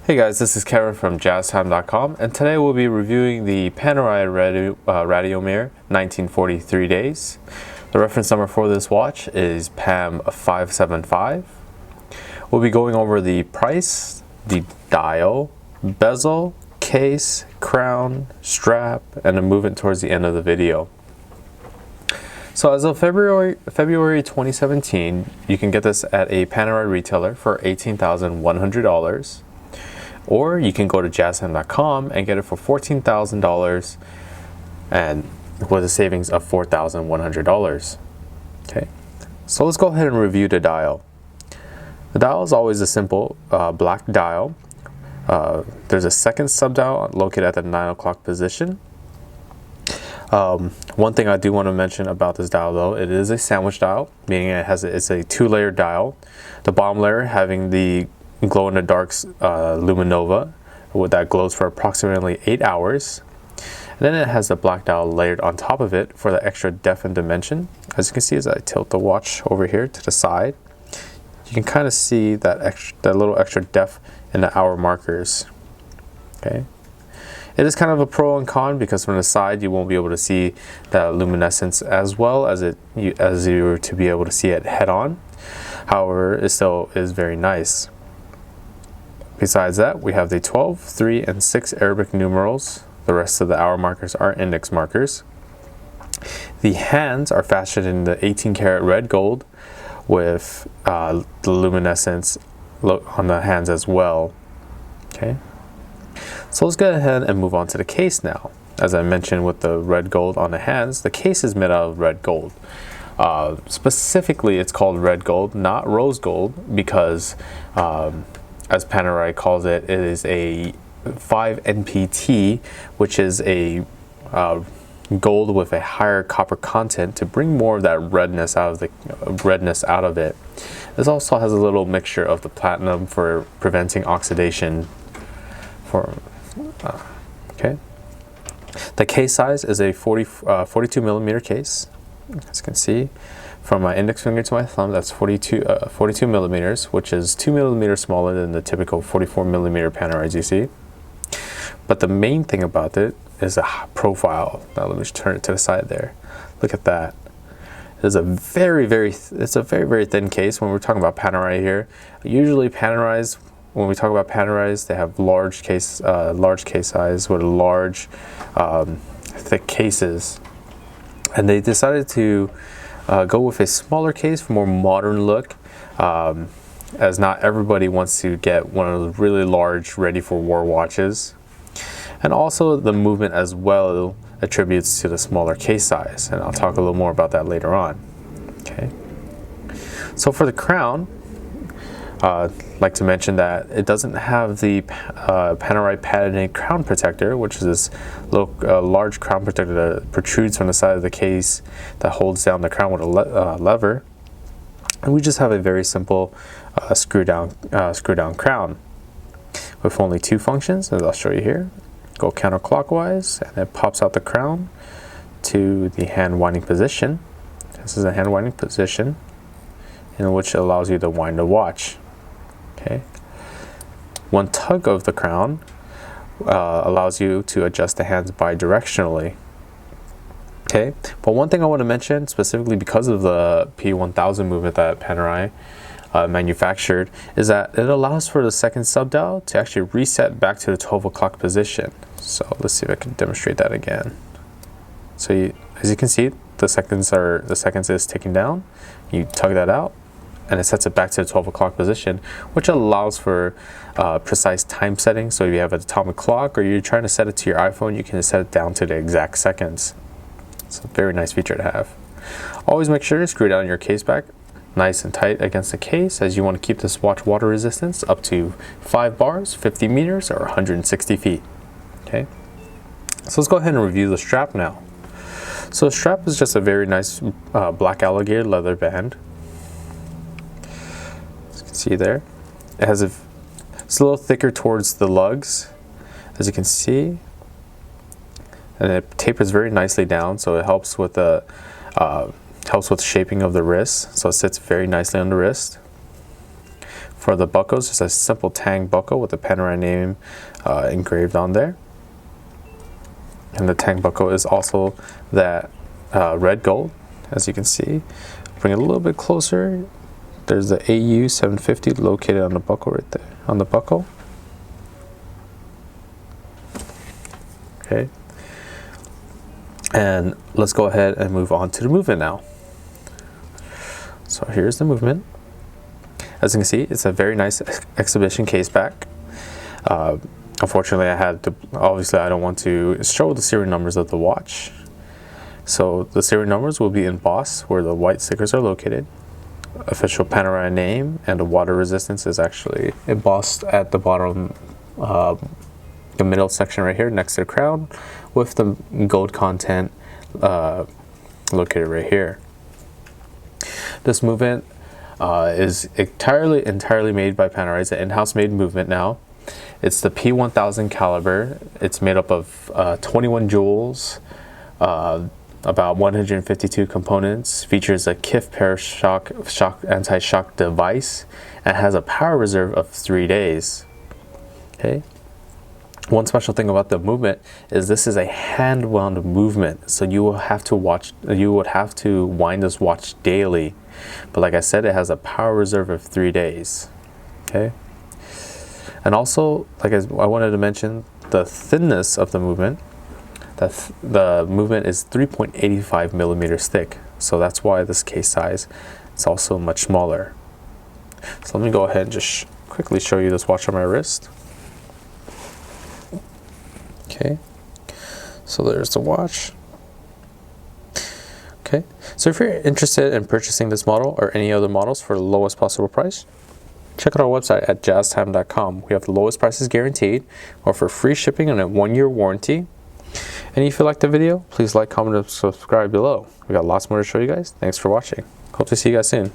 Hey guys, this is Kevin from JazTime.com, and today we'll be reviewing the Panerai Radiomir 1943 days. The reference number for this watch is PAM 575. We'll be going over the price, the dial, bezel, case, crown, strap, and a movement towards the end of the video. So as of February 2017, you can get this at a Panerai retailer for $18,100. Or you can go to JazTime.com and get it for $14,000 and with a savings of $4,100. Okay, so let's go ahead and review the dial. The dial is always a simple black dial. There's a second sub-dial located at the 9 o'clock position. One thing I do want to mention about this dial though, it is a sandwich dial, meaning it's a two-layer dial. The bottom layer having the glow-in-the-dark Luminova that glows for approximately 8 hours. And then it has the black dial layered on top of it for the extra depth and dimension. As you can see as I tilt the watch over here to the side, you can kind of see that little extra depth in the hour markers. Okay. It is kind of a pro and con because from the side you won't be able to see the luminescence as well as you were to be able to see it head on. However, it still is very nice. Besides that, we have the 12, 3, and 6 Arabic numerals. The rest of the hour markers are index markers. The hands are fashioned in the 18 karat red gold with the luminescence on the hands as well. Okay, so let's go ahead and move on to the case now. As I mentioned with the red gold on the hands, the case is made out of red gold. Specifically, it's called red gold, not rose gold, because as Panerai calls it, it is a 5 NPT, which is a gold with a higher copper content to bring more of that redness out of it. This also has a little mixture of the platinum for preventing oxidation. Okay. The case size is a 42 millimeter case. As you can see, from my index finger to my thumb, that's 42 millimeters, which is 2 millimeters smaller than the typical 44 millimeter Panerais you see. But the main thing about it is the profile. Now let me just turn it to the side there. Look at that. It's a very, very thin case when we're talking about Panerai here. Usually Panerais, when we talk about Panerais, they have large case size with large, thick cases. And they decided to go with a smaller case for more modern look, as not everybody wants to get one of those really large ready for war watches. And also the movement as well attributes to the smaller case size, and I'll talk a little more about that later on. Okay, so for the crown, I'd like to mention that it doesn't have the Panerai patented crown protector, which is this little large crown protector that protrudes from the side of the case that holds down the crown with a lever. And we just have a very simple screw down crown with only 2 functions, as I'll show you here. Go counterclockwise, and it pops out the crown to the hand winding position. This is a hand winding position in which it allows you to wind the watch. Okay. One tug of the crown allows you to adjust the hands bidirectionally. Okay, but one thing I want to mention specifically because of the P1000 movement that Panerai manufactured is that it allows for the second sub-dial to actually reset back to the 12 o'clock position. So let's see if I can demonstrate that again. So as you can see, the seconds is ticking down. You tug that out, and it sets it back to the 12 o'clock position, which allows for precise time setting. So if you have an atomic clock or you're trying to set it to your iPhone, you can set it down to the exact seconds. It's a very nice feature to have. Always make sure to screw down your case back nice and tight against the case, as you want to keep this watch water resistance up to 5 bars, 50 meters, or 160 feet. Okay, so let's go ahead and review the strap now. So the strap is just a very nice black alligator leather band. As you can see there, it's a little thicker towards the lugs, as you can see, and it tapers very nicely down, so it helps with the shaping of the wrist. So it sits very nicely on the wrist. For the buckles, just a simple tang buckle with the Panerai name engraved on there. And the tang buckle is also that red gold, as you can see. Bring it a little bit closer. There's the AU 750 located on the buckle right there, on the buckle. Okay. And let's go ahead and move on to the movement now. So here's the movement. As you can see, it's a very nice exhibition case back. Unfortunately, I had to, obviously I don't want to show the serial numbers of the watch. So the serial numbers will be embossed where the white stickers are located. Official Panerai name and the water resistance is actually embossed at the bottom, the middle section right here next to the crown, with the gold content located right here. This movement is entirely made by Panerai. It's an in-house made movement now. It's the P1000 caliber. It's made up of 21 jewels, about 152 components, features a KIF shock anti-shock device, and has a power reserve of 3 days. Okay. One special thing about the movement is this is a hand wound movement, so you would have to wind this watch daily. But like I said, it has a power reserve of 3 days. Okay. And also, I wanted to mention the thinness of the movement. The movement is 3.85 millimeters thick, so that's why this case size is also much smaller. So let me go ahead and just quickly show you this watch on my wrist. Okay, so there's the watch. Okay, so if you're interested in purchasing this model or any other models for the lowest possible price, check out our website at JazTime.com. We have the lowest prices guaranteed, offer free shipping and a 1-year warranty. And if you liked the video, please like, comment, and subscribe below. We got lots more to show you guys. Thanks for watching. Hope to see you guys soon.